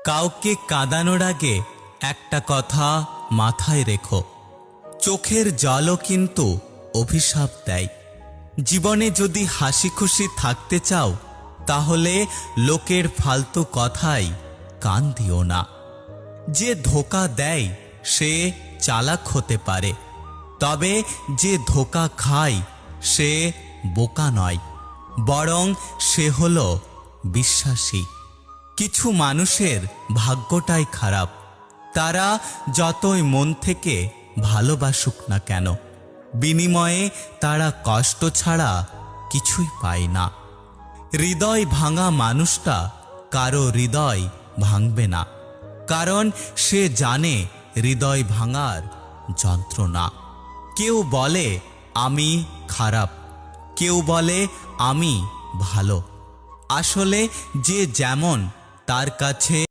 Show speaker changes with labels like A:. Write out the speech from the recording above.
A: কাউকে কাঁদানোর আগে একটা কথা মাথায় রেখো, চোখের জলও কিন্তু অভিশাপ দেয়। জীবনে যদি হাসি খুশি থাকতে চাও তাহলে লোকের ফালতু কথায় কান দিও না। যে ধোঁকা দেয় সে চালাক হতে পারে, তবে যে ধোঁকা খায় সে বোকা নয়, বরং সে হলো বিশ্বাসী। কিছু মানুষের ভাগ্যটাই খারাপ, তারা যতই মন থেকে ভালোবাসুক না কেন, বিনিময়ে তারা কষ্ট ছাড়া কিছুই পায় না। হৃদয় ভাঙা মানুষটা কারো হৃদয় ভাঙবে না, কারণ সে জানে হৃদয় ভাঙার যন্ত্রণা। কেউ বলে আমি খারাপ, কেউ বলে আমি ভালো। আসলে যে যেমন তার কাছে